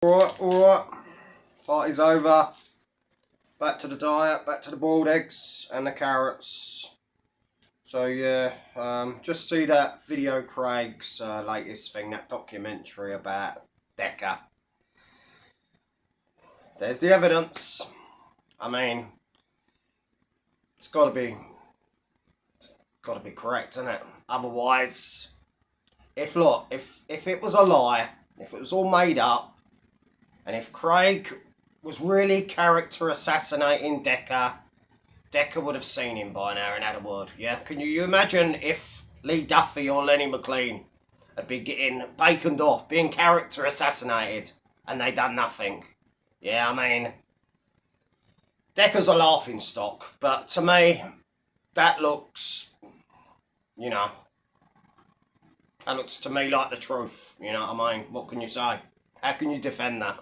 Alright. Party's over. Back to the diet, back to the boiled eggs and the carrots. So yeah, just see that video Craig's latest thing, that documentary about Decca. There's the evidence. I mean, it's gotta be correct, isn't it? Otherwise, if it was a lie, if it was all made up, and if Craig was really character assassinating Decca, Decca would have seen him by now and had a word, yeah? Can you imagine if Lee Duffy or Lenny McLean had been getting baconed off, being character assassinated, and they done nothing? Yeah, I mean, Decca's a laughing stock, but to me, that looks, that looks to me like the truth, you know what I mean? What can you say? How can you defend that?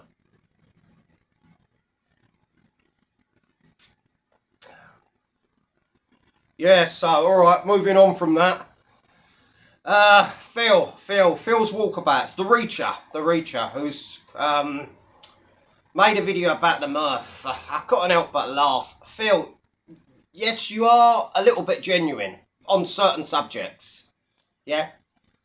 Yeah, so, alright, moving on from that. Phil's Walkabouts, the Reacher, who's, made a video about the Murph. I couldn't help but laugh. Phil, yes, you are a little bit genuine on certain subjects, yeah?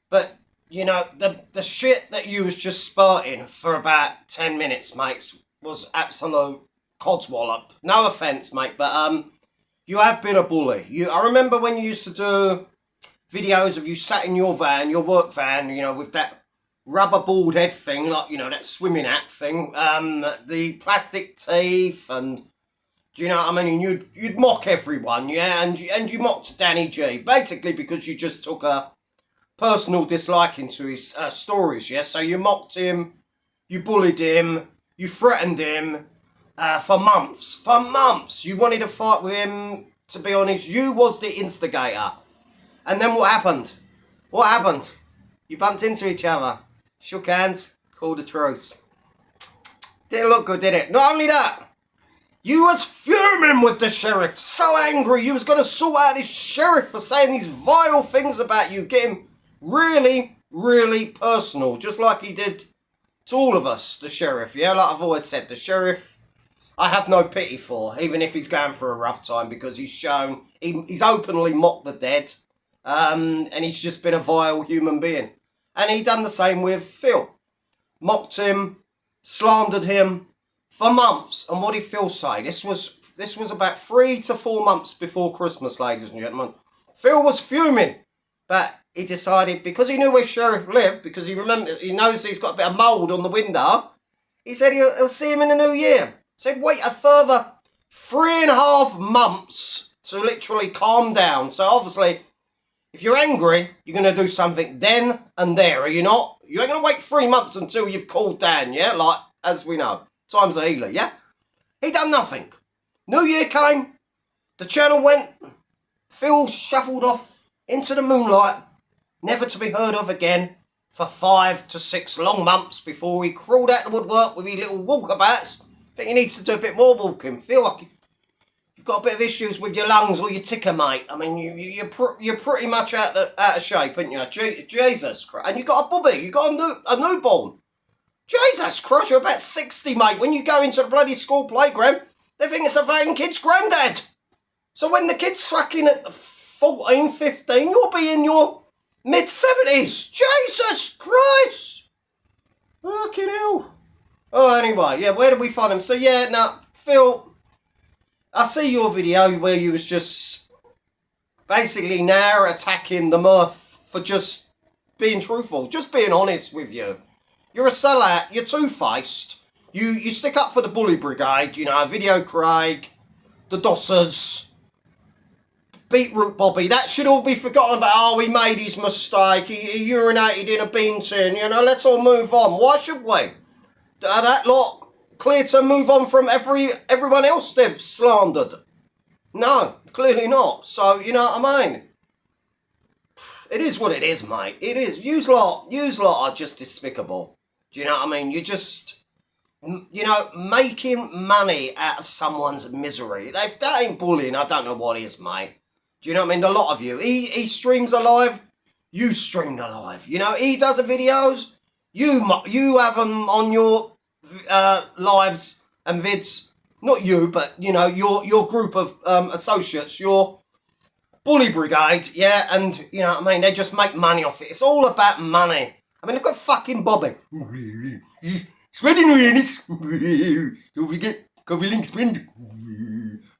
But, the shit that you was just spurting for about 10 minutes, mates, was absolute codswallop. No offence, mate, but, you have been a bully. I remember when you used to do videos of you sat in your van, your work van, with that rubber bald head thing, like, that swimming hat thing, the plastic teeth, and, do you know what I mean? You'd mock everyone, yeah? And you mocked Danny G, basically because you just took a personal disliking to his stories, yeah? So you mocked him, you bullied him, you threatened him, for months. For months. You wanted to fight with him, to be honest. You was the instigator. And then what happened? What happened? You bumped into each other. Shook hands. Called a truce. Didn't look good, did it? Not only that, you was fuming with the sheriff. So angry. You was going to sort out this sheriff for saying these vile things about you. Getting really, really personal. Just like he did to all of us, the sheriff. Yeah, like I've always said, the sheriff, I have no pity for, even if he's going through a rough time, because he's openly mocked the dead, and he's just been a vile human being. And he done the same with Phil. Mocked him, slandered him for months. And what did Phil say? This was about 3 to 4 months before Christmas, ladies and gentlemen. Phil was fuming, but he decided, because he knew where Sheriff lived, because he knows he's got a bit of mould on the window, he said he'll see him in the new year. Said wait a further 3.5 months to literally calm down. So obviously, if you're angry, you're going to do something then and there, are you not? You ain't going to wait 3 months until you've cooled down, yeah? Like, as we know, time's a healer, yeah? He done nothing. New Year came, the channel went, Phil shuffled off into the moonlight, never to be heard of again for 5 to 6 long months before he crawled out the woodwork with his little walkabouts. I think he needs to do a bit more walking. Feel like you've got a bit of issues with your lungs or your ticker, mate. I mean, you're pretty much out of shape, aren't you? Jesus Christ. And you got a bubby. You got a newborn. Jesus Christ, you're about 60, mate. When you go into the bloody school playground, they think it's a fucking kid's granddad. So when the kid's fucking at 14, 15, you'll be in your mid-70s. Jesus Christ. Fucking hell. Oh, anyway, yeah, where did we find him? So, yeah, now, Phil, I see your video where you was just basically now attacking the Murph for just being truthful, just being honest with you. You're a sellout, you're two-faced, you stick up for the bully brigade, Video Craig, the Dossers, Beetroot Bobby, that should all be forgotten about. Oh, he made his mistake, he urinated in a bin tin, let's all move on. Why should we? That lot clear to move on from everyone else they've slandered? No, clearly not. So, you know what I mean? It is what it is, mate. It is. Yous lot are just despicable. Do you know what I mean? You're just, making money out of someone's misery. If that ain't bullying, I don't know what is, mate. Do you know what I mean? A lot of you. He streams alive, you streamed alive. He does the videos, you have them on your lives and vids. Not you, but, you know, your group of associates, your bully brigade, yeah, and, you know what I mean, they just make money off it. It's all about money. I mean, look at fucking Bobby. Spreading awareness. Don't forget, coffee link spend.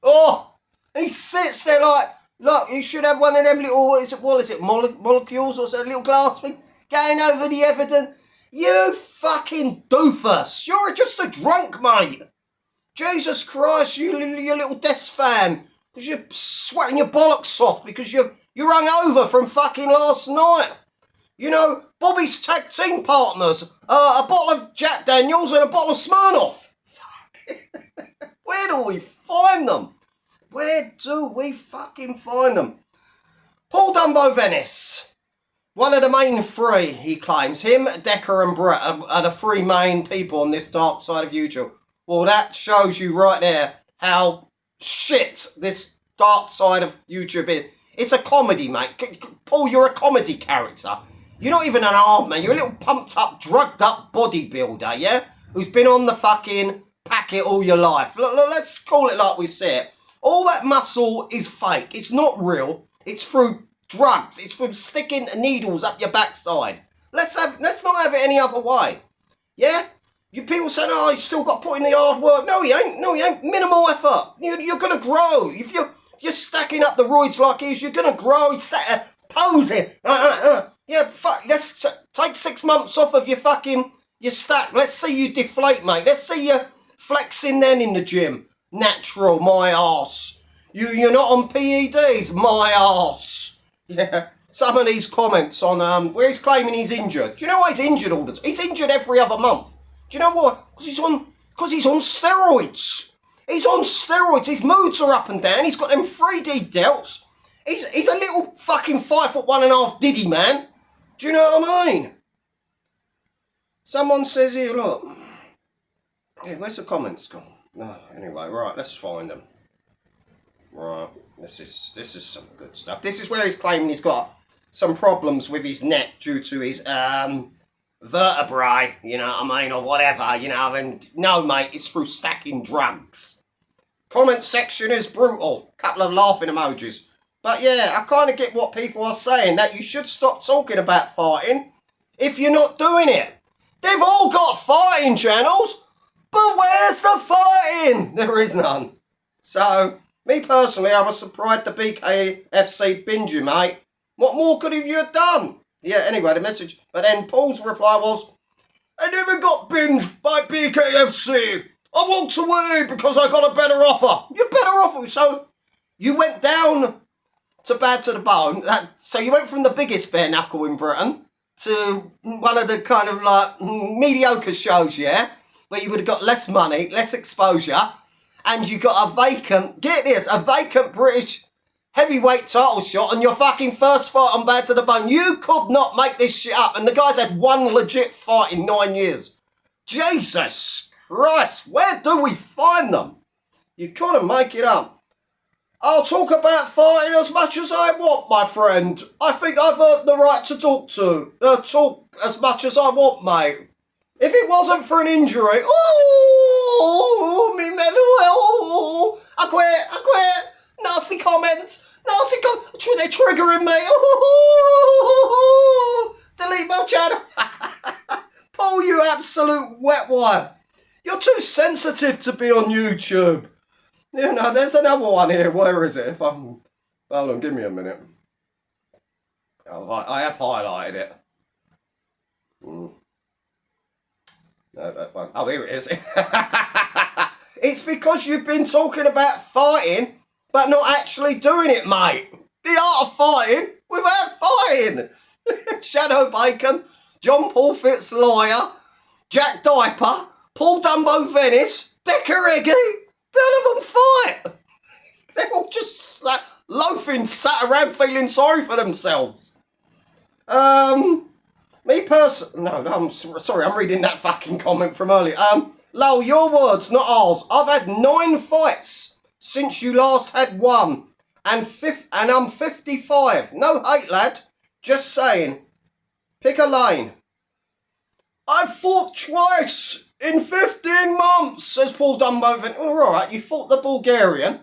Oh, and he sits there like, look, you should have one of them little, what is it, molecules or something, little glass thing, going over the evidence. You fucking doofus. You're just a drunk, mate. Jesus Christ, you little desk fan. Because you're sweating your bollocks off because you're hungover from fucking last night. You know, Bobby's tag team partners, a bottle of Jack Daniels and a bottle of Smirnoff. Where do we find them? Where do we fucking find them? Paul Dumbo Venis. One of the main three, he claims. Him, Decca and Brett are the three main people on this dark side of YouTube. Well, that shows you right there how shit this dark side of YouTube is. It's a comedy, mate. Paul, you're a comedy character. You're not even an hard man. You're a little pumped up, drugged up bodybuilder, yeah? Who's been on the fucking packet all your life. Look, let's call it like we see it. All that muscle is fake. It's not real. It's through drugs. It's from sticking needles up your backside. Let's not have it any other way. Yeah? You people saying, oh, you still got to put in the hard work. No, he ain't. No, he ain't. Minimal effort. You're going to grow. If you're stacking up the roids like he is, you're going to grow. He's posing. Yeah, fuck. Let's take 6 months off of your stack. Let's see you deflate, mate. Let's see you flexing then in the gym. Natural, my arse. You're not on PEDs, my arse. Yeah. Some of these comments on where he's claiming he's injured. Do you know why he's injured all the time? He's injured every other month. Do you know what? Because he's on steroids. He's on steroids. His moods are up and down. He's got them 3D delts. He's a little fucking 5'1.5" diddy man. Do you know what I mean? Someone says here, look. Hey, where's the comments gone? No, anyway, right, let's find them. Right, this is some good stuff. This is where he's claiming he's got some problems with his neck due to his vertebrae, you know what I mean, or whatever, you know, and no, mate, it's through stacking drugs. Comment section is brutal. Couple of laughing emojis. But yeah, I kind of get what people are saying, that you should stop talking about fighting if you're not doing it. They've all got fighting channels, but where's the fighting? There is none. So, me personally, I was surprised the BKFC binge you, mate. What more could you have done? Yeah, anyway, the message. But then Paul's reply was, I never got binged by BKFC. I walked away because I got a better offer. You're better offer. So, you went down to Bad to the Bone. So you went from the biggest bare knuckle in Britain to one of the kind of like mediocre shows, yeah? Where you would have got less money, less exposure, and you got a vacant, get this, a vacant British heavyweight title shot on your fucking first fight on Bad to the Bone. You could not make this shit up, and the guy's had one legit fight in 9 years. Jesus Christ, where do we find them? You couldn't make it up. I'll talk about fighting as much as I want, my friend. I think I've earned the right to talk as much as I want, mate. If it wasn't for an injury, me mental health, I quit, nasty comments, they're triggering me, delete my channel. Paul, you absolute wet wipe. You're too sensitive to be on YouTube. You know, there's another one here. Where is it? Hold on, give me a minute. Oh, I have highlighted it. No, that one. Oh, here it is. It's because you've been talking about fighting, but not actually doing it, mate. The art of fighting without fighting. Shadow Bacon, John Paul Fitz Lawyer, Jack Diaper, Paul Dumbo Venis, Decca Eggy. None of them fight. They're all just like loafing, sat around feeling sorry for themselves. Me personally, no, I'm sorry, I'm reading that fucking comment from earlier. Lol, your words, not ours. I've had 9 fights since you last had one, and I'm 55. No hate, lad. Just saying. Pick a lane. I fought twice in 15 months, says Paul Dumbo. All right, you fought the Bulgarian.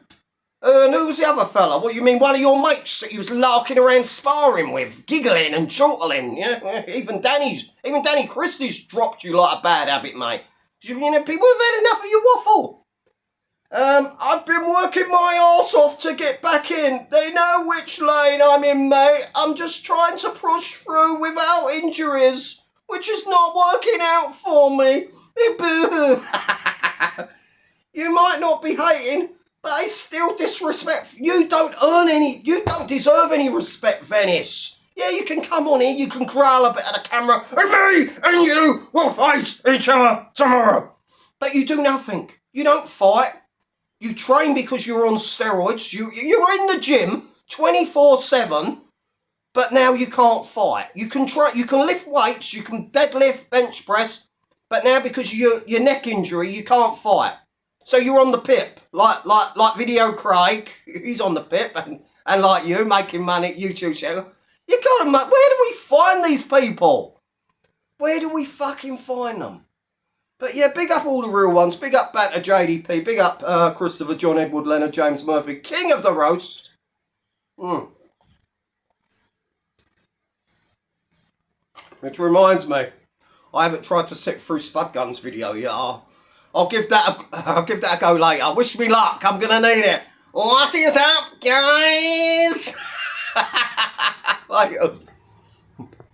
And who was the other fella? What, you mean one of your mates that you was larking around sparring with, giggling and chortling? Yeah, even Danny Christie's dropped you like a bad habit, mate. You know, people have had enough of your waffle. I've been working my arse off to get back in. They know which lane I'm in, mate. I'm just trying to push through without injuries, which is not working out for me. Boo-hoo. You might not be hating, but it's still disrespect. You don't deserve any respect, Venis. Yeah, you can come on here, you can growl a bit at the camera, and me and you will face each other tomorrow. But you do nothing. You don't fight. You train because you're on steroids. You're in the gym 24/7, but now you can't fight. You can lift weights, you can deadlift, bench press, but now because of your neck injury, you can't fight. So you're on the pip, like Video Craig. He's on the pip, and like you, making money, YouTube channel. You gotta, where do we find these people? Where do we fucking find them? But yeah, big up all the real ones. Big up Banter JDP. Big up Christopher, John Edward, Leonard, James Murphy. King of the roast. Which reminds me, I haven't tried to sit through Spud Gun's video yet. I'll give that a go later. Wish me luck. I'm gonna need it. What is up, guys? Like,